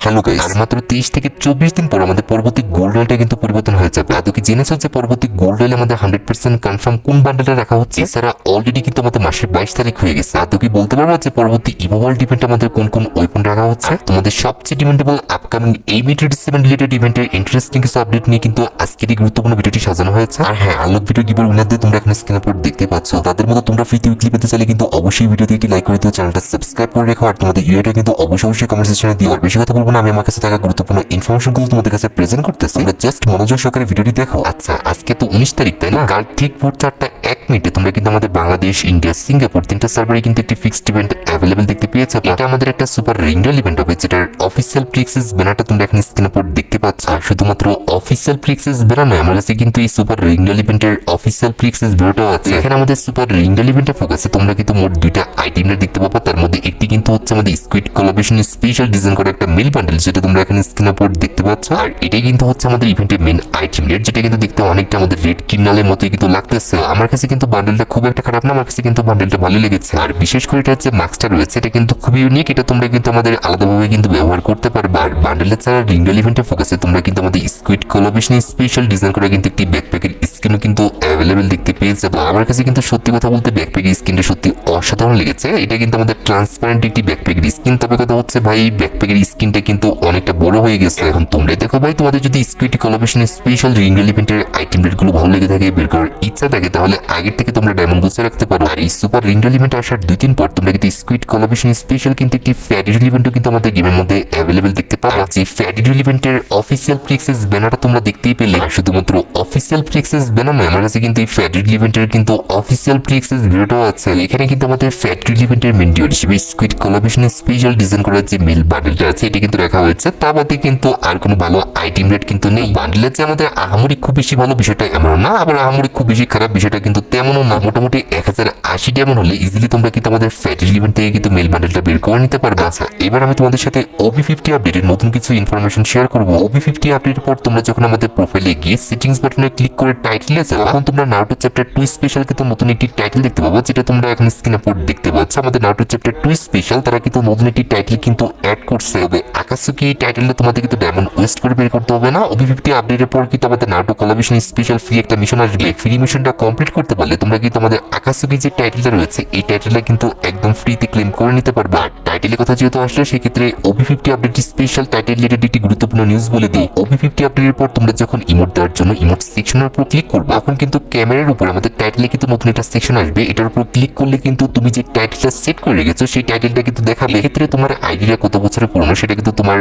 Hello guys, আর মাত্র 23 থেকে 24 দিন পর আমাদের পরবর্তী গোল্ড রয়েলটা কিন্তু পরিবর্তন হয়ে যাবে। আদৌ কি জেনেছো যে পরবর্তী গোল্ড রয়েল আমাদের 100% কনফার্ম কোন বান্ডেলটা রাখা হচ্ছে? এছাড়া অলরেডি কিন্তু আমাদের মাসের 22 তারিখ হয়ে গেছে। আদৌ কি বলতে পারবো যে পরবর্তী ইভো ওয়ার্ল্ড ইভেন্টে আমাদের কোন কোন ওয়েপন রাখা হচ্ছে? তোমাদের সবচেয়ে ডিমান্ডেবল আপকামিং এই মিড-27 রিলেটেড ইভেন্টের ইন্টারেস্টিং কিছু আপডেট নিয়ে কিন্তু আজকের এই গুরুত্বপূর্ণ ভিডিওটি সাজানো হয়েছে। আর হ্যাঁ, আনলক ভিডিও গিভার উইনারদের তোমরা এখানে স্ক্রিনের উপর দেখতে পাচ্ছ। তাদের মতো তোমরা ফ্রিতে উইকলি পেতে চাইলে কিন্তু অবশ্যই ভিডিওতে একটি লাইক করে দিও, চ্যানেলটা সাবস্ক্রাইব করে রেখো। আর তোমাদের ইউআইটা কিন্তু অবশ্যই কমেন্ট সেকশনে দিও। আর বেশি কথা বলবো না, আমি আমার কাছে থাকা গুরুত্বপূর্ণ ইনফরমেশনগুলো তোমাদের কাছে প্রেজেন্ট করতেছি। তোমরা জাস্ট মনোযোগ সহকারে ভিডিওটি দেখো। আচ্ছা, আজকে তো 19 তারিখ, তাই না? কাল ঠিক ভোর 4:01 তোমরা কিন্তু আমাদের বাংলাদেশ, ইন্ডিয়া, সিঙ্গাপুর তিনটা সার্ভারে কিন্তু একটি ফিক্সড ইভেন্ট অ্যাভেলেবল দেখতে পেয়েছো। এটা আমাদের একটা সুপার রিংডাল ইভেন্ট হবে, যেটার অফিসিয়াল প্রিক্সেস ব্যানারটা তোমরা এখানে স্ক্রিনের উপর দেখতে পাচ্ছ। আর শুধুমাত্র অফিসিয়াল প্রিক্সেস ব্যানার নয়, আমার কাছে কিন্তু এই সুপার রিংডাল ইভেন্টের অফিসিয়াল প্রিক্সেস ব্যানারটাও আছে। এখানে আমাদের সুপার রিংডাল ইভেন্টে ফোকাসে তোমরা কিন্তু মোট দুইটা আইটেম দেখতে পাবো। তার মধ্যে একটি কিন্তু হচ্ছে আমাদের স্কুইড কোলাবরেশন স্পেশাল ডিজাইন করা একটা মেল বান্ডেল, যেটা তোমরা এখানে স্ক্রিনের উপর দেখতে পাচ্ছ। আর এটাই কিন্তু হচ্ছে আমাদের ইভেন্টের মেন আইটেম রেট, যেটা কিন্তু দেখতে অনেকটা আমাদের রেড কিনালের মতোই কিন্তু লাগতেছে। আমার কাছে কিন্তু বান্ডেলটা খুব একটা খারাপ না, আমার কাছে কিন্তু বান্ডেলটা ভালো লেগেছে। আর বিশেষ করে এটা হচ্ছে মাস্কটা রয়েছে, এটা কিন্তু খুবই ইউনিক। এটা তোমরা কিন্তু আমাদের আলাদাভাবে কিন্তু ব্যবহার করতে পারবে। আর বান্ডেলের ছাড়া রিংডাল ইভেন্টে ফোকাসে তোমরা কিন্তু আমাদের স্কুইড কোলাবরেশন স্পেশাল ডিজাইন করা কিন্তু একটি ব্যাকপ্যাকের স্কিনও কিন্তু অ্যাভেলেবেল দেখতে পেয়ে যাবো। আমার কাছে কিন্তু সত্যি কথা বলতে ব্যাকপ্যাকের স্কিনটা সত্যি অসাধারণ লেগেছে। এটা কিন্তু আমাদের ট্রান্সপারেন্ট একটি ব্যাকপ্যাকের স্কিন। তবে কথা হচ্ছে ভাই, ব্যাকপ্যাকের স্কিনটা কিন্তু অনেকটা বড় হয়ে গেছে। এখন তোমরা দেখো ভাই, তোমাদের যদি স্কুইড কোলাবরেশন স্পেশাল রিংডাল ইভেন্টের আইটেম রেটগুলো ভালো লেগে থাকে, বের করার ইচ্ছা থাকে, তাহলে আগের থেকে তোমরা ডায়মন্ড গুছিয়ে রাখতে পারো। আর এই সুপার রিংডাল ইভেন্ট আসার 2 দিন পর তোমরা কিন্তু স্কুইড কোলাবরেশন স্পেশাল কিন্তু একটি ফ্যাডিডল ইভেন্টও কিন্তু আমাদের গেমের মধ্যে অ্যাভেলেবেল দেখতে পাবো। যে ফ্যাডিডল ইভেন্টের অফিসিয়াল প্রিক্সেস ব্যানারটা তোমরা দেখতেই পেলে। শুধুমাত্র অফিসিয়াল প্রিক্সেস ব্যানার নয়, আমার কাছে কিন্তু এই ফ্যাডিডল ইভেন্টের কিন্তু অফিসিয়াল প্রিক্সেস ভিডিওটাও আছে। এখানে কিন্তু আমাদের ফ্যাডিডল ইভেন্টের মেন ডিও হিসেবে স্কুইড কোলাবরেশন স্পেশাল ডিজাইন করা যে মেল বান্ডেলটা আছে, এটা কিন্তু রাখা হয়েছে। তা বাদে কিন্তু আর কোনো ভালো আইটেম রেট কিন্তু নেই। বান্ডেলের যে আমাদের আহামরি খুব বেশি ভালো বিষয়টা এমন না, আবার আহামরি খুব বেশি খারাপ বিষয়টা কিন্তু তেমনও না। মোটামুটি 1080 ডায়মন্ড হলে ইজিলি তোমরা কিন্তু আমাদের ফ্যাডিডল ইভেন্ট থেকে কিন্তু মেল বান্ডেলটা বের করে নিতে পারবে। আচ্ছা, এবার আমি তোমাদের সাথে OB50 আপডেটের নতুন কিছু ইনফরমেশন শেয়ার করবো। OB50 আপডেটের পর তোমরা যখন আমাদের প্রোফাইলে গিয়ে সেটিংস বাটনে ক্লিক করে টাইটেলে যাও, তখন তোমরা নারুটো চ্যাপ্টার 2 স্পেশাল কিন্তু নতুন একটি টাইটেল দেখতে পাবো, যেটা তোমরা এখন স্ক্রিনে পর দেখতে পাচ্ছ। আমাদের নারুটো চ্যাপ্টার 2 স্পেশাল তারা কিন্তু নতুন একটি টাইটেল কিন্তু অ্যাড করছে। তবে আকাশুকি এই টাইটেলটা তোমাদের কিন্তু ডায়মন্ড ওয়েস্ট করে বের করতে হবে না। OB50 আপডেটের পর কিন্তু আমাদের নারুটো কোলাবরেশন স্পেশাল ফ্রি একটা মিশন আসবে। ফ্রি মিশনটা কমপ্লিট করতে পারলে তোমরা কিন্তু আমাদের আকাশুকি যে টাইটেলটা রয়েছে, এই টাইটেলটা কিন্তু একদম ফ্রিতে ক্লেম করে নিতে পারবে। আর টাইটেলের কথা যেহেতু আসলে, সেক্ষেত্রে OB50 update special title related একটি গুরুত্বপূর্ণ নিউজ বলে দিই। OB50 আপডেটের পর তোমরা যখন ইমোট দেওয়ার জন্য ইমোট সেকশনের উপর ক্লিক করবে, তখন কিন্তু ক্যামেরার উপর আমাদের টাইটেলে কিন্তু নতুন একটা সেকশন আসবে। এটার উপর ক্লিক করলে কিন্তু তুমি যে টাইটেলটা সেট করে রেখেছো, সেই টাইটেলটা কিন্তু দেখাবে। এক্ষেত্রে তোমার আইডিয়া কত বছরের পুরনো সেটা কিন্তু তোমার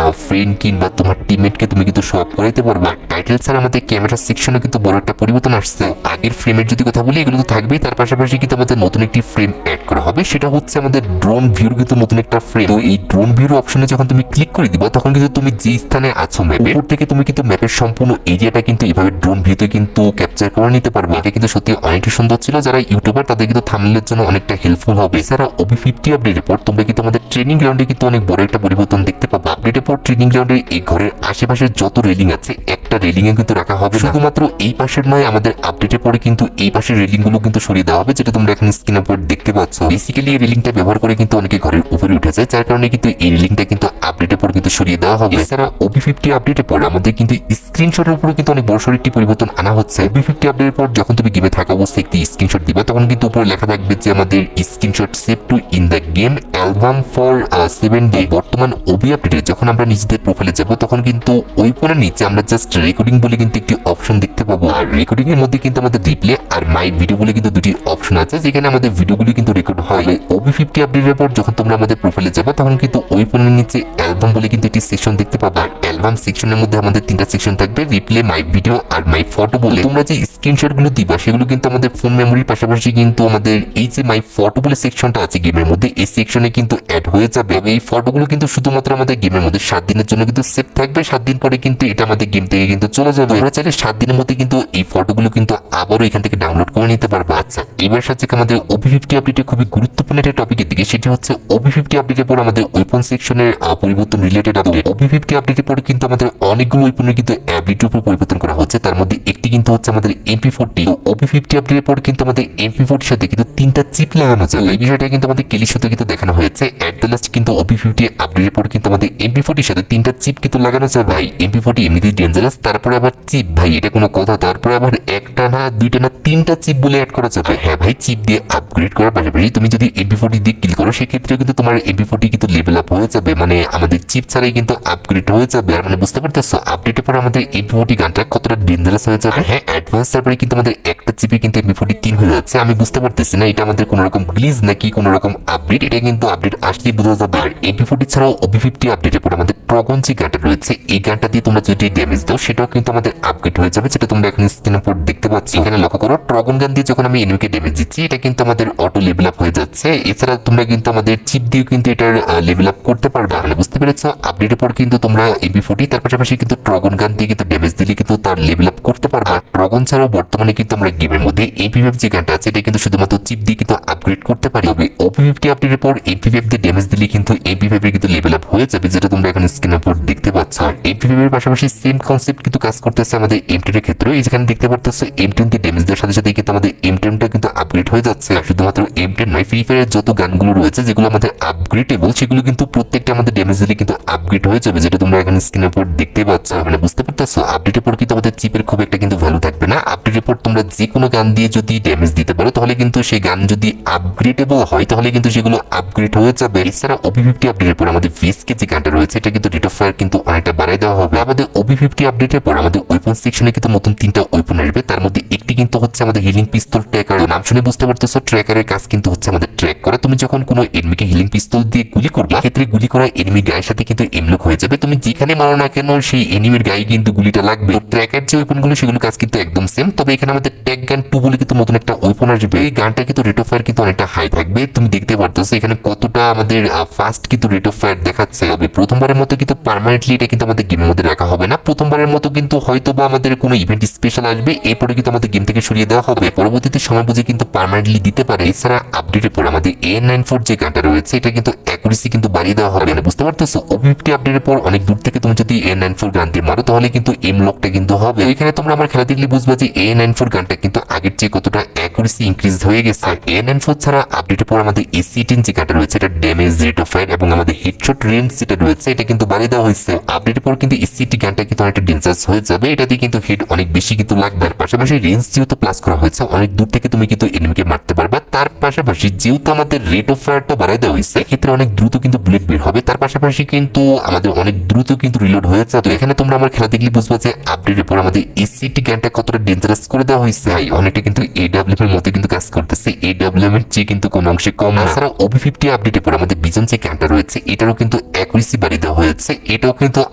ফ্রেন্ড কিংবা তোমার টিমমেটকে তুমি কিন্তু শো আপ করাইতে পারবে। টাইটেল ছাড়া আমাদের ক্যামেরা সেকশনে কিন্তু বড় একটা পরিবর্তন আসছে। আগের ফ্রেমের যদি কথা বলি, এগুলো তো থাকবেই, তার পাশাপাশি কিন্তু আমাদের নতুন একটি ফ্রেম অ্যাড করা হবে। সেটা হচ্ছে আমাদের ড্রোন ভিউর কিন্তু নতুন একটা ফ্রেম। তো এই ড্রোন ভিউর অপশনে যখন তুমি ক্লিক করে দিবা, তখন কিন্তু তুমি যে স্থানে আছো ম্যাপের উপর থেকে তুমি কিন্তু ম্যাপের সম্পূর্ণ এরিয়াটা কিন্তু এইভাবে ড্রোন ভিউতে কিন্তু ক্যাপচার করে নিতে পারবে। এটা কিন্তু সত্যি অনেকটা সুন্দর ছিল। যারা ইউটিউবার তাদের কিন্তু থাম্বনেলের জন্য অনেকটা হেল্পফুল হবে। এছাড়া OB50 আপডেটের পর তোমরা কিন্তু আমাদের ট্রেনিং গ্রাউন্ডে কিন্তু অনেক বড় একটা পরিবর্তন দেখতে পাবো। আপডেটের পর ট্রেনিং গ্রাউন্ডে এই ঘরের আশেপাশে যত রেলিং আছে, একটা রেলিং এ কিন্তু রাখা হবে। শুধুমাত্র এই পাশের নয়, আমাদের আপডেটের পরে কিন্তু এই পাশের রেলিং গুলো কিন্তু সরিয়ে দেওয়া হবে, যেটা তোমরা এখানে স্ক্রিনের উপর দেখতে পাচ্ছ। বেসিক্যালি এই রেলিংটা ব্যবহার করে কিন্তু অনেকে ঘরের উপরে উঠে যায়, যার কারণে কিন্তু এই রেলিংটা কিন্তু আপডেটের পর কিন্তু সরিয়ে দেওয়া হবে। এছাড়া OB50 আপডেটের পর আমাদের কিন্তু স্ক্রিনশটের উপরে কিন্তু অনেক বড়সড় একটি পরিবর্তন আনা হচ্ছে। OB50 আপডেটের পর যখন তুমি গেমে থাকা অবস্থায় একটি স্ক্রিনশট দিবা, তখন কিন্তু উপরে লেখা থাকবে যে আমাদের screenshot save two in the game album for 7 day. বর্তমান OB আপডেটে যখন আমরা নিজেদের প্রোফাইলে যাব, তখন কিন্তু ওই ফোনের নিচে আমরা জাস্ট রেকর্ডিং বলে কিন্তু একটি অপশন দেখতে পাবো। আর রেকর্ডিং এর মধ্যে কিন্তু আমাদের রিপ্লে আর মাই ভিডিও বলে কিন্তু দুটি অপশন আছে, যেখানে আমাদের ভিডিওগুলি কিন্তু রেকর্ড হয়। OB50 আপডেটের পর যখন তোমরা আমাদের প্রোফাইলে যাবে, তখন কিন্তু ওই ফোনের নিচে অ্যালবাম বলে কিন্তু একটি সেকশন দেখতে পাবো। আর অ্যালবাম সেকশনের মধ্যে আমাদের 3টা সেকশন থাকবে, রিপ্লে, মাই ভিডিও আর মাই ফটো বলে। তোমরা যে স্ক্রিনশট গুলো দিবা, সেগুলো কিন্তু আমাদের ফোন মেমোরির পাশাপাশি কিন্তু আমাদের এই যে মাই ফটো বলে সেকশনটা আছে গেমের মধ্যে, এই সেকশনে কিন্তু অ্যাড হয়ে যাবে। এই ফটোগুলো কিন্তু শুধুমাত্র আমাদের গেমের মধ্যে 7 দিনের জন্য কিন্তু সেভ থাকবে। 7 দিন পরে কিন্তু এটা আমাদের গেম থেকে কিন্তু চলে যাবে। আমরা চাইলে 7 দিনের মধ্যে কিন্তু এই ফটোগুলো কিন্তু আবারও এখান থেকে ডাউনলোড করে নিতে পারবো। আচ্ছা, এবার সাথে আমাদের OB50 আপডেটে খুবই গুরুত্বপূর্ণ একটা টপিকের দিকে, সেটি হচ্ছে OB50 আপডেটের পর আমাদের ওয়েপন সেকশনের পরিবর্তন রিলেটেড আপডেট। OB50 আপডেটের পরে কিন্তু আমাদের অনেকগুলো ওয়েপনের কিন্তু অ্যাবিলিটির উপর পরিবর্তন করা হচ্ছে। তার মধ্যে একটি কিন্তু হচ্ছে আমাদের MP40। OB50 আপডেটের পর কিন্তু আমাদের MP40 সাথে কিন্তু 3টা চিপ লাগানো যাবে। এই বিষয়টা কিন্তু আমাদের কেলির সাথে কিন্তু দেখানো হয়েছে। অ্যাট দ্য লাস্ট কিন্তু OB50 আপডেটের পর কিন্তু আমাদের MP40 এমপি40 সাথে 3টা চিপ কিন্তু লাগানো যায় ভাই। এমপি40 এমনিতেই ডেঞ্জারাস, তারপরে আবার চিপ ভাই, এটা কোনো কথা? তারপরে আবার একটা না, দুইটা না, 3টা চিপ বলে অ্যাড করা যাবে। হ্যাঁ ভাই, চিপ দিয়ে আপগ্রেড করার পাশাপাশি তুমি যদি এমপি40 দিয়ে কিল করো সেক্ষেত্রে কিন্তু তোমার এমপি40 কিন্তু লেভেল আপ হয়ে যাবে, মানে আমাদের চিপ ছাড়াই কিন্তু আপগ্রেড হয়ে যাবে। আর মানে বুঝতে পারতেছো আপডেটের পর আমাদের এমপি40 গানটা কতটা ডেঞ্জারাস হয়ে যাবে। হ্যাঁ, অ্যাডভান্স তারপরে কিন্তু আমাদের একটা চিপে কিন্তু এমপি40 3 হয়ে যাচ্ছে। আমি বুঝতে পারতেছি না এটা আমাদের কোনো রকম গ্লিজ নাকি কোনো রকম আপডেট, এটা কিন্তু আপডেট আসলেই বোঝা যাবে। আর এমপি40 ছাড়াও ওবি50 আপডেটের পর আমাদের ট্রগন যে গানটা রয়েছে, এই গানটা দিয়ে তোমরা যদি ড্যামেজ দাও সেটাও কিন্তু আমাদের আপগ্রেড হয়ে যাবে, যেটা তোমরা এখন স্ক্রিনের উপর দেখতে পাচ্ছ। এখানে লক্ষ্য করো, ট্রগন গান দিয়ে যখন আমি এনিমিকে ড্যামেজ দিচ্ছি এটা কিন্তু আমাদের অটো লেভেল আপ হয়ে যাচ্ছে। এছাড়া তোমরা কিন্তু আমাদের চিপ দিয়েও কিন্তু এটার লেভেল আপ করতে পারবে। মানে বুঝতে পেরেছো, আপডেটের পর কিন্তু তোমরা এমপি40 তার পাশাপাশি কিন্তু ট্রগন গান দিয়ে কিন্তু ড্যামেজ দিলে কিন্তু তার লেভেল আপ করতে পারবে। আর ট্রগন ছাড়াও বর্তমানে কিন্তু আমরা গেমের মধ্যে এমপি5 যে গানটা আছে এটা কিন্তু শুধুমাত্র চিপ দিয়ে কিন্তু আপগ্রেড করতে পারি। তবে ওপি50 আপডেটের পর এমপি5 দিয়ে ড্যামেজ দিলে কিন্তু এমপি5 এর কিন্তু লেভেল আপ হয়ে যাবে, যেটা তোমরা এখন স্ক্রিনের উপর দেখতে পাচ্ছ। আর এমপি5 এর পাশাপাশি সেম কনসেপ্ট কিন্তু কাজ করতেছে আমাদের এম10 এর ক্ষেত্রে। এই যেখানে দেখতে পারতেছো এম10 দিয়ে ড্যামেজ দেওয়ার সাথে সাথে কিন্তু আমাদের এম10টা কিন্তু আপগ্রেড হয়ে যাচ্ছে। আর শুধুমাত্র এম10 নয়, ফ্রি ফায়ারের যত গানগুলো রয়েছে যেগুলো আমাদের আপগ্রেডেবল সেগুলো কিন্তু প্রত্যেকটা আমাদের ড্যামেজ দিলে কিন্তু আপগ্রেড হয়ে যাবে, যেটা তোমরা এখন স্ক্রিনের উপর দেখতে পাচ্ছ। মানে বুঝতে পারতেছো আপডেটের পর কিন্তু আমাদের চিপের খুব একটা কিন্তু ভ্যালু থাকবে না। আপডেটের পর তোমরা যে কোনো গান দিয়ে যদি ড্যামেজ দিতে পারো তাহলে কিন্তু সেই গান যদি আপগ্রেডেবল হয় তাহলে কিন্তু সেগুলো আপগ্রেড হয়ে যাবে। এছাড়া ওবি50 আপডেটের পর আমাদের ভিএসকে যে গানটা রয়েছে এটা কিন্তু রেট অফ ফায়ার কিন্তু অনেকটা বাড়াই দেওয়া হবে। আমাদের ওবি50 আপডেটের পর আমাদের ওয়েপন সেকশনে কিন্তু নতুন 3টা ওয়েপন আসবে, তার মধ্যে একটি কিন্তু হচ্ছে আমাদের হিলিং পিস্তল ট্র্যাকার। নাম শুনে বুঝতে পারতেছো ট্র্যাকারের কাজ কিন্তু হচ্ছে আমাদের ট্র্যাক করা। তুমি যখন কোনো এনিমিকে হিলিং পিস্তল দিয়ে গুলি করবে ক্ষেত্রে গুলি করা এনিমির গায়ের সাথে কিন্তু এমলক হয়ে যাবে, তুমি যেখানে মারো না কেন সেই এনিমির গায়ে কিন্তু গুলিটা লাগবে। ট্র্যাকার যে ওয়েপনগুলো সেগুলো কাজ কিন্তু একদম সেম, তবে এখানে আমাদের ট্যাগ গান 2 বলে কিন্তু নতুন একটা ওয়েপন আসবে। এই গানটা কিন্তু রেট অফ ফায়ার কিন্তু অনেকটা হাই থাকবে, তুমি দেখতে পারতেছো এখানে কতটা আমাদের ফাস্ট কিন্তু রেট অফ ফায়ার দেখাচ্ছে। তবে প্রথমবারের মতো কিন্তু পার্মানেন্টলি এটা কিন্তু আমাদের গেমের মধ্যে রাখা হবে না। প্রথমবারের মতো কিন্তু হয়তো বা আমাদের কোনো ইভেন্ট স্পেশাল আসবে, এরপরে কিন্তু আমাদের গেম থেকে সরিয়ে দেওয়া হবে, পরবর্তীতে সময় বুঝে কিন্তু পার্মানেন্টলি দিতে পারে। এছাড়া আপডেটের পর আমাদের A94 যে গানটা রয়েছে এটা কিন্তু অ্যাকুরেসি কিন্তু বাড়িয়ে দেওয়া হবে। মানে বুঝতে পারতেছো ওবি50 আপডেটের পর অনেক দূর থেকে তুমি যদি A94 গান দিয়ে মারো তাহলে কিন্তু এম লকটা কিন্তু হবে। এখানে তোমরা আমার খেলা দেখলে বুঝবা যে A94 গানটা কিন্তু আগের চেয়ে কতটা অ্যাকুরেসি ইনক্রিজ হয়ে গেছে। আর A94 ছাড়া আপডেটের পর আমাদের AC10 যে গানটা রয়েছে এটা ড্যামেজ, রেট অফ ফায়ার এবং আমাদের হেডশট রেঞ্জ যেটা রয়েছে এটা কিন্তু বাড়িয়ে দেওয়া হয়েছে। আপডেটের পর কিন্তু AC10 গানটা কিন্তু অনেকটা ডেঞ্জারাস হয়ে যাবে, এটাতে কিন্তু হেড অনেক বেশি কিন্তু লাগবে। আর পাশাপাশি রেঞ্জ যেহেতু প্লাস করা হয়েছে অনেক দূর থেকে তুমি কিন্তু এনিমিকে মারতে পারবে। তার পাশাপাশি যেহেতু আমাদের রেট অফ ফায়ারটা বাড়াই দেওয়া হয়েছে ক্ষেত্রে অনেক দ্রুত কিন্তু বুলেট বের হবে, তার পাশাপাশি কিন্তু আমাদের অনেক দ্রুত কিন্তু রিলোড হয়ে যাবে। এখানে তোমরা আমার খেলা দেখলে বুঝবা যে আপডেটের পর আমাদের AC10 গানটা কতটা ডেঞ্জারাস করে দেওয়া হয়েছে। অনেকটা কিন্তু AWM এর মতো কিন্তু কাজ করতেছে, AWM এর চেয়ে কিন্তু কোনো অংশে কম না। এছাড়া ওবি50 আপডেটের পর আমাদের বিজন যে গানটা রয়েছে এটারও কিন্তু অ্যাকুরেসি বাড়িয়ে দেওয়া হয়েছে, এটাও কিন্তু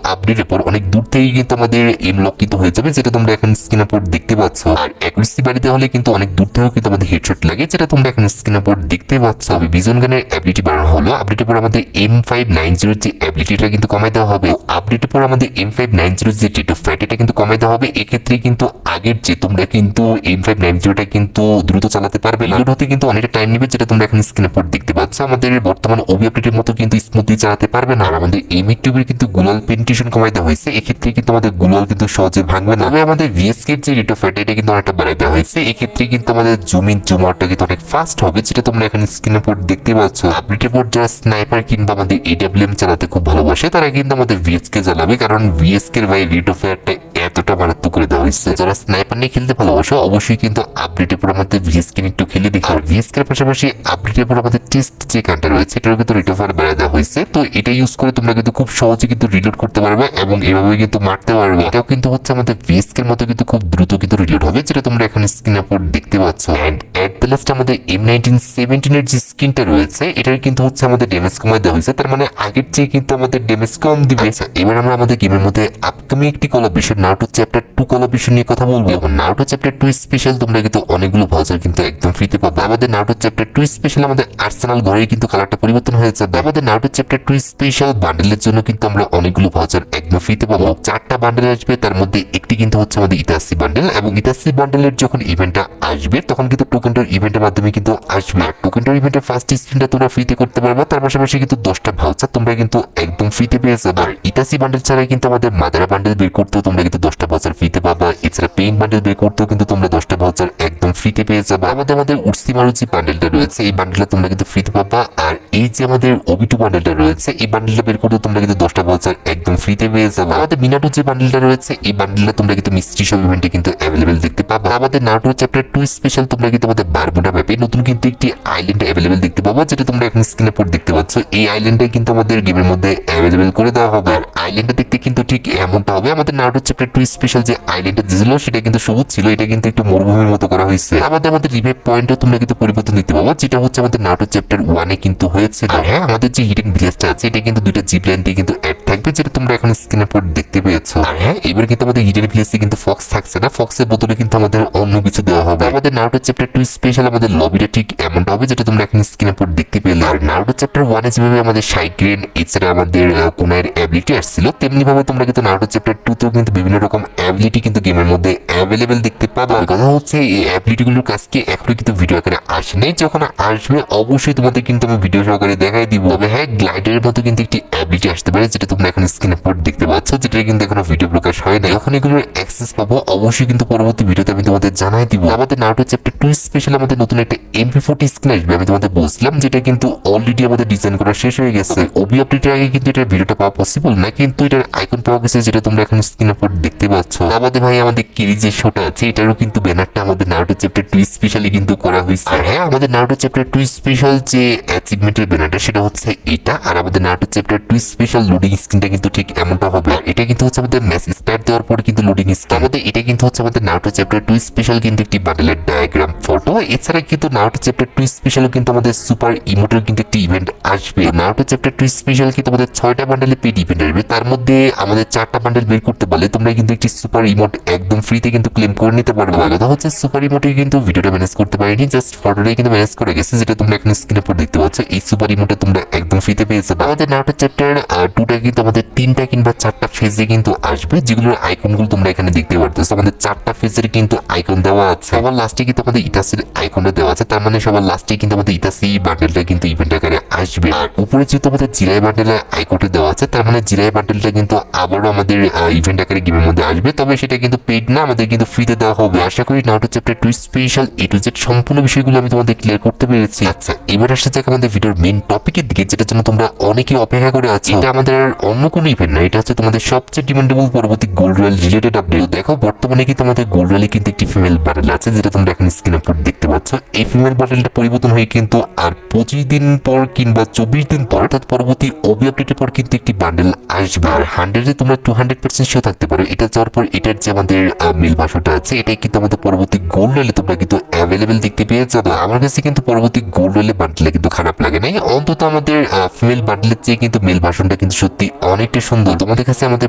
আপডেটের পর অনেক দূর থেকে কিন্তু আমাদের এম লক কিন্তু হয়ে যাবে, যেটা তোমরা এখন স্ক্রিনের উপর দেখতে পাচ্ছ। আর অ্যাকুরেসি বাড়িয়ে দেওয়া হলে কিন্তু অনেক দূর থেকেও কিন্তু আমাদের হেডশট লাগে, যেটা তোমরা এখন স্ক্রিনের উপর দেখতে পাচ্ছ। বিজন গানের অ্যাবিলিটি বাড়ানো হলো, আপডেটের পর আমাদের M590 যে অ্যাবিলিটিটা কিন্তু কমাই দেওয়া হবে। আপডেটের পর আমাদের M590 যে রেট অফ ফায়ার এটা কিন্তু কমাই দেওয়া হবে। এক্ষেত্রে কিন্তু আগের যে তোমরা কিন্তু M590টা কিন্তু দ্রুত চালাতে পারবে না, হতে কিন্তু অনেকটা টাইম নেবে, যেটা তোমরা এখন স্ক্রিনের উপর দেখতে পাচ্ছ। আমাদের বর্তমান ওবি আপডেটের মতো কিন্তু স্মুথলি চালাতে পারবে না। আর আমাদের M82 এর কিন্তু গ্লোবাল পেনিট্রেশন কমাই দেওয়া হয়েছে, এক্ষেত্রে কিন্তু আমাদের গ্লোবাল কিন্তু সহজে ভাঙবে না। তবে আমাদের ভিএসকে যে রেট অফ ফায়ার এটা কিন্তু অনেকটা বাড়াই দেওয়া হয়েছে, এক্ষেত্রে কিন্তু আমাদের জুম ইন জুম আউটটা কিন্তু অনেক ফাস্ট হবে, যেটা তোমরা এখন স্ক্রিনের উপর দেখতে পাচ্ছ। আপডেটের পর যারা স্নাইপার কিংবা আমাদের AWM চালাতে খুব ভালোবাসে তারা কিন্তু আমাদের ভিএসকে চালাবে, কারণ ভিএসকে এর ভাই রেট অফ ফায়ারটা এতটা মারাত্মক করে দেওয়া হয়েছে। যারা স্নাইপার নিয়ে খেলতে ভালোবাসো অবশ্যই কিন্তু আপডেটের পর আমাদের ভিএসকে একটু খেলে দেখো। আর ভিএসকে এর পাশাপাশি আপডেটের পর আমাদের টেস্ট যে গানটা রয়েছে এটারও কিন্তু রেট অফ ফায়ার বাড়ায় দেওয়া হয়েছে, তো এটা ইউজ করে তোমরা কিন্তু খুব সহজে কিন্তু রিলোড করতে পারবে এবং এভাবে কিন্তু মারতে পারবে। এটাও কিন্তু হচ্ছে আমাদের ভিএসকে এর মতো কিন্তু খুব দ্রুত কিন্তু রিলোড হবে, যেটা তোমরা এখন স্ক্রিনের উপর দেখতে পাচ্ছ। এন্ড এট দ্য লাস্ট আমাদের M1917 এর যে স্কিনটা রয়েছে এটার কিন্তু হচ্ছে আমাদের ড্যামেজ কমায় দেওয়া হয়েছে, তার মানে আগের চেয়ে কিন্তু আমাদের ড্যামেজ কম দিবে। এবার আমরা আমাদের গেমের মধ্যে আপকামিং একটি কোলাবরেশন নারুটো চ্যাপ্টার 2 কোলাবরেশন নিয়ে কথা বলবো। এবং নারুটো চ্যাপ্টার 2 স্পেশাল তোমরা কিন্তু অনেকগুলো ভাউচার কিন্তু একদম ফ্রিতে পাবে। আমাদের নারুটো চ্যাপ্টার 2 স্পেশাল আমাদের আর্সেনাল ঘরে কিন্তু কালারটা পরিবর্তন হয়ে যাবে। আমাদের নারুটো চ্যাপ্টার 2 স্পেশাল বান্ডেলের জন্য কিন্তু আমরা অনেকগুলো ভাউচার একদম ফ্রিতে পাবো। 4টা বান্ডেল আসবে, তার মধ্যে একটি কিন্তু হচ্ছে আমাদের ইতাসি বান্ডেল, এবং ইতাসি বান্ডেলের যখন ইভেন্টটা আসবে তখন কিন্তু টোকেনটার ইভেন্টের মাধ্যমে কিন্তু আসবে। আর টোকেনটার ইভেন্টের ফার্স্ট স্পিনটা তোমরা ফ্রিতে করতে পারবে, তার পাশাপাশি কিন্তু 10টা ভাউচার তোমরা কিন্তু একদম ফ্রিতে পেয়ে যাবে। আর ইতাসি বান্ডেল ছাড়াই কিন্তু আমাদের মাদারা বান্ডেল বের করতেও তোমরা কিন্তু 10টা ভাউচার ফ্রিতে পাবা। এছাড়া পেইন্ট বান্ডেল বের করতেও কিন্তু তোমরা 10টা ভাউচার একদম ফ্রিতে পেয়ে যাবে। আমাদের উর্সিমারু যে বান্ডেলটা রয়েছে এই বান্ডেলটা তোমরা কিন্তু ফ্রিতে পাবা। আর এই যে আমাদের ওবিটু বান্ডেলটা রয়েছে এই বান্ডেলটা বের করতে তোমরা কিন্তু 10টা ভাউচার একদম ফ্রিতে পেয়ে যাবে। আমাদের মিনাটো যে বান্ডেলটা রয়েছে এই বান্ডেলটা তোমরা কিন্তু মিস্ট্রি শপ ইভেন্টে কিন্তু অ্যাভেলেবেল দেখতে পাবা। আমাদের নারুটো চ্যাপ্টার 2 স্পেশাল তোমরা কিন্তু আমাদের বারমুডা ম্যাপে নতুন কিন্তু একটি আইল্যান্ড অ্যাভেলেবেল দেখতে পাবা, যেটা তোমরা এখন স্ক্রিনে পর দেখতে পাচ্ছ। এই আইল্যান্ডে কিন্তু আমাদের গেমের মধ্যে অ্যাভেলেবেল করে দেওয়া হবে। আর আইল্যান্ডটা দেখতে কিন্তু ঠিক এমনটা হবে। আমাদের নারুটো চ্যাপ্টার 2 স্পেশাল যে আইল্যান্ডটা ছিল সেটা কিন্তু সবুজ ছিল, এটা কিন্তু একটু মরুভূমির মতো করা হয়েছে। আমাদের রিভাইভ পয়েন্টও তোমরা কিন্তু পরিবর্তন দেখতে পাবা, যেটা হচ্ছে আমাদের নারুটো চ্যাপ্টার 1 এ কিন্তু হয়েছে। আর হ্যাঁ, আমাদের যে হিডেন ভিলেজটা আছে এটা কিন্তু দুইটা জিপ লাইন দিয়ে কিন্তু অ্যাড থাকবে, যেটা তোমরা এখন স্ক্রিনে পর দেখতে পেয়েছো। আর হ্যাঁ, এবার কিন্তু আমাদের হিডেন ভিলেজে কিন্তু ফক্স থাকছে না, ফক্সের বদলে কিন্তু আমাদের অন্য কিছু দেওয়া হবে। আমাদের নারুটো চ্যাপ্টার 2 স্পেশাল আমাদের লবিটা ঠিক এমনটা হবে, যেটা তোমরা এখন স্ক্রিনে পর দেখতে পেলে। আর নারুটো চ্যাপ্টার 1 এ যেভাবে আমাদের সাইগ্রেন এছাড়া আমাদের কোনার অ্যাবিলিটি আসছিল, তেমনি ভাবে তোমরা কিন্তু নারুটো চ্যাপ্টার 2 তেও কিন্তু বিভিন্ন রকম অ্যাবিলিটি কিন্তু গেমের মধ্যে অ্যাভেলেবেল দেখতে পাবো। কথা হচ্ছে এই অ্যাবিলিটি গুলোর কাজকে এখনো কিন্তু ভিডিও আকারে আসেনি, যখন আসবে অবশ্যই তোমাদের কিন্তু আমি ভিডিও সহকারে দেখাই দিব। তবে হ্যাঁ, গ্লাইডারের মতো কিন্তু একটি অ্যাবিলিটি আসতে পারে, যেটা তোমরা এখন স্ক্রিনে পর দেখতে পাচ্ছ, যেটা কিন্তু এখনো ভিডিও প্রকাশ হয় না। যখন এগুলোর অ্যাক্সেস পাবো অবশ্যই কিন্তু পরবর্তী ভিডিওতে আমি তোমাদের জানাই দিব। আমাদের নারুটো চ্যাপ্টার 2 স্পেশাল আমাদের নতুন একটা MP40 স্কিন আসবে, আমি তোমাদের বলছিলাম, যেটা কিন্তু অলরেডি আমাদের ডিজাইন করা শেষ হয়ে গেছে। ওবি আপডেটের আগে কিন্তু এটার ভিডিওটা পাওয়া পসিবল না, কিন্তু এটার আইকন পাওয়া গেছে, যেটা তোমরা এখন স্ক্রিনের পর দেখতে পাচ্ছ। আমাদের ভাই আমাদের কেরি যে শোটা আছে এটারও কিন্তু ব্যানারটা আমাদের নারুটো চ্যাপ্টার 2 স্পেশালি কিন্তু করা হয়েছে। আর হ্যাঁ, আমাদের নারুটো চ্যাপ্টার 2 স্পেশাল যে অ্যাচিভমেন্টের ব্যানারটা সেটা হচ্ছে এটা। আর আমাদের নারুটো চ্যাপ্টার 2 স্পেশাল লোডিং স্ক্রিনটা কিন্তু ঠিক এমনটা হবে। এটা কিন্তু হচ্ছে আমাদের ম্যাচ স্টার্ট দেওয়ার পরে কিন্তু লোডিং স্ক্রিন। আমাদের এটা কিন্তু হচ্ছে আমাদের নারুটো চ্যাপ্টার 2 স্পেশাল কিন্তু একটি বান্ডেলের ডায়াগ্রাম ফটো। এছাড়া কিন্তু নারুটো চ্যাপ্টার 2 স্পেশাল কিন্তু আমাদের সুপার ইমোটের কিন্তু একটি ইভেন্ট আসবে। নারুটো চ্যাপ্টার 2 স্পেশাল কিন্তু আমাদের 6টা বান্ডেলে পেড ইভেন্ট আসবে, তার মধ্যে আমাদের 4টা বান্ডেল বের করতে পারলে তোমরা কিন্তু একটি সুপার ইমোট একদম ফ্রিতে কিন্তু ক্লেম করে নিতে পারবে। কথা হচ্ছে সুপার ইমোটে কিন্তু ভিডিওটা ম্যানেজ করতে পারিনি, জাস্ট ফটোটাই কিন্তু ম্যানেজ করে গেছে, যেটা তোমরা এখন স্ক্রিনে পর দেখতে পাচ্ছ। এই সুপার ইমোটে তোমরা একদম ফ্রিতে পেয়ে যাবে। আমাদের নারুটো চ্যাপ্টার 2টা কিন্তু আমাদের 3টা কিংবা 4টা ফেজে কিন্তু আসবে, যেগুলোর আইকনগুলো তোমরা এখানে দেখতে পারতেছো। আমাদের 4টা ফেজের কিন্তু আইকন দেওয়া আছে। সবার লাস্টে কিন্তু আমাদের ইটাসির আইকনটা দেওয়া আছে, তার মানে সবার লাস্টে কিন্তু আমাদের ইটাসি বান্ডেলটা কিন্তু ইভেন্ট আকারে আসবে। আর উপরে যেহেতু আমাদের জিরাই বান্ডেলের আইকনটা দেওয়া আছে, তার মানে জিরাই বান্ডেলটা কিন্তু আবারও আমাদের ইভেন্ট আকারে গেমের মধ্যে আসবে, তবে সেটা কিন্তু পেড না, আমাদের কিন্তু ফ্রিতে দেওয়া হবে। আশা করি Naruto chapter 2 special A to Z সম্পূর্ণ বিষয়গুলো আমি তোমাদের ক্লিয়ার করতে পেরেছি। আচ্ছা, এবার আসা যাক আমাদের ভিডিওর মেইন টপিকের দিকে, যেটার জন্য তোমরা অনেকেই অপেক্ষা করে আছো। এটা আমাদের আর অন্য কোনো ইভেন্ট না, এটা হচ্ছে তোমাদের সবচেয়ে ডিমান্ডেবল পরবর্তী গোল্ড রয়্যাল রিলেটেড আপডেট। দেখো, বর্তমানে কিন্তু আমাদের গোল্ড রয়্যালে কিন্তু একটি ফিমেল বান্ডেল আছে, যেটা তোমরা এখন স্ক্রিনে পর দেখতে পাচ্ছ। এই ফিমেল বান্ডেলটা পরিবর্তন হয়ে কিন্তু আর 25 দিন পর কিংবা 24 দিন পর, অর্থাৎ পরবর্তী ওবি আপডেটের পর কিন্তু একটি বান্ডেল আসবে। আর 100-এ তোমরা 200% শিওর থাকতে পারো এটা যাওয়ার পর এটার যে আমাদের মেল ভাষাটা আছে এটাই কিন্তু আমাদের পরবর্তী গোল্ড রয়্যালে তোমরা কিন্তু অ্যাভেলেবেল দেখতে পেয়ে যাবে। আমার কাছে কিন্তু পরবর্তী গোল্ড রয়্যালে বান্ডেলে কিন্তু খারাপ লাগে নাই, অন্তত আমাদের ফিমেল বান্ডেলের চেয়ে কিন্তু মেল ভাষণটা কিন্তু সত্যি অনেকটা সুন্দর। তোমাদের কাছে আমাদের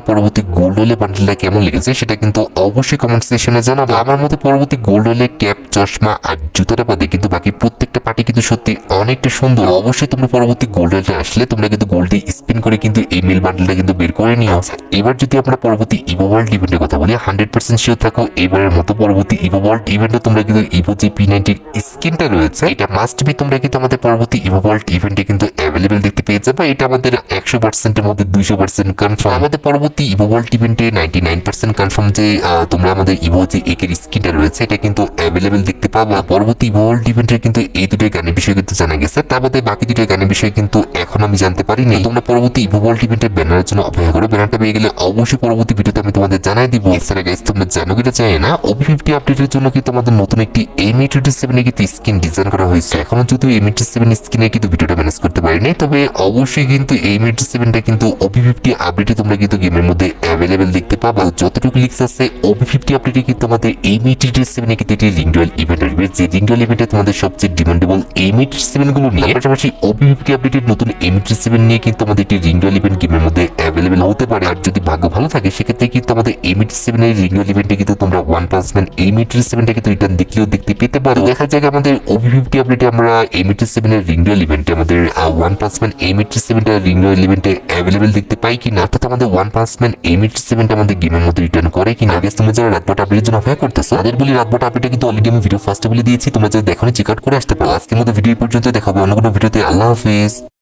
পরবর্তী গোল্ড রয়্যালে বান্ডেলটা কেমন লেগেছে সেটা কিন্তু অবশ্যই কমেন্ট সেকশনে জানাবো। আমার মতে পরবর্তী গোল্ড রয়্যালে ক্যাপ, চশমা আর জুতাটা বাদে কিন্তু বাকি প্রত্যেকটা পার্টি কিন্তু সত্যি অনেকটা সুন্দর। অবশ্যই তোমরা পরবর্তী গোল্ড রয়্যালে আসলে তোমরা কিন্তু গোল্ডে স্পিন করে কিন্তু এই মেল বান্ডেলটা কিন্তু বের করে নিও। এবার যদি আমরা পরবর্তী ইভো ওয়ার্ল্ড ইভেন্টের কথা বলি, 100% শিওর থাকো এবারের মতো পরবর্তী ইভো ওয়ার্ল্ড ইভেন্টে তোমরা কিন্তু ইভো যে P90 স্কিনটা রয়েছে এটা মাস্ট বি তোমরা কিন্তু আমাদের পরবর্তী ইভো ওয়ার্ল্ড ইভেন্টে কিন্তু অ্যাভেলেবেল দেখতে পেয়ে যাবে। এটা আমাদের 100% এর মধ্যে 200% কনফার্ম। আমাদের পরবর্তী ইভো ওয়ার্ল্ড ইভেন্টে 99% কনফার্ম যে তোমরা আমাদের ইভো যে একের স্কিনটা রয়েছে এটা কিন্তু অ্যাভেলেবেল দেখতে পাবো। পরবর্তী ইভো ওয়ার্ল্ড ইভেন্টের কিন্তু এই দুটো গানের বিষয়ে কিন্তু জানা গেছে, তার মধ্যে বাকি দুটো গানের বিষয়ে কিন্তু এখন আমি জানতে পারিনি। তোমরা পরবর্তী ইভো ওয়ার্ল্ড ইভেন্টের ব্যানারের জন্য অপেক্ষা করো, ব্যানারটা পেয়ে গেলে অবশ্যই পরবর্তী ভিডিওতে আমি তোমাদের জানাই দিব। এছাড়া গাইস, তোমরা জানো কিনা চাই না, OB50 আপডেটের জন্য কিন্তু আমাদের নতুন একটি M87 এর কিন্তু স্কিন ডিজাইন করা হয়েছে। এখনো যদিও M87 স্কিনে কিন্তু ভিডিওটা ম্যানেজ করতে পারিনি, তবে অবশ্যই কিন্তু M87টা কিন্তু OB50 আপডেটে তোমরা কিন্তু গেমের মধ্যে অ্যাভেলেবেল দেখতে পাবা। যতটুকু লিক্স আছে OB50 আপডেটে কিন্তু আমাদের M87 এ কিন্তু একটি রিং ডুয়েল ইভেন্ট আসবে, যে রিং ডুয়েল ইভেন্টে তোমাদের সবচেয়ে ডিমান্ডেবল M87 গুলো নিয়ে পাশাপাশি OB50 আপডেটের নতুন M87 নিয়ে কিন্তু আমাদের একটি রিং ডুয়েল ইভেন্ট গেমের মধ্যে অ্যাভেলেবেল হতে পারে। আর যদি ভাগ্য ভালো থাকে সেক্ষেত্রে কিন্তু আমাদের M87 এর রিং ডুয়েল ইভেন্টে কিন্তু তোমরা ওয়ান পাঞ্চ ম্যান M87টা কিন্তু রিটার্ন দেখলেও দেখতে পেতে পারো। দেখা যাক আমাদের OB50 আপডেটে আমরা M87 এর রিং ডুয়েল ইভেন্টে আমাদের ওয়ান পাঞ্চ ম্যান M87টা রিং ডুয়েল ইভেন্টে অ্যাভেলেবেল দেখতে পাই কিনা, অর্থাৎ আমাদের ওয়ান পাঞ্চ ম্যান M87টা আমাদের গেমের মধ্যে রিটার্ন করে কিনা। আগে তোমরা যারা রাতবাট আপডেটের জন্য অপেক্ষা করতেছো তাদের বলি রাতবাট আপডেটে কিন্তু অলরেডি আমি ভিডিও ফার্স্টে বলে দিয়েছি, তোমরা যারা দেখোনি চেক আউট করে আসতে পারো। আজকের মতো ভিডিও পর্যন্ত দেখাবো অন্য কোনো ভিডিওতে। আল্লাহ হাফেজ।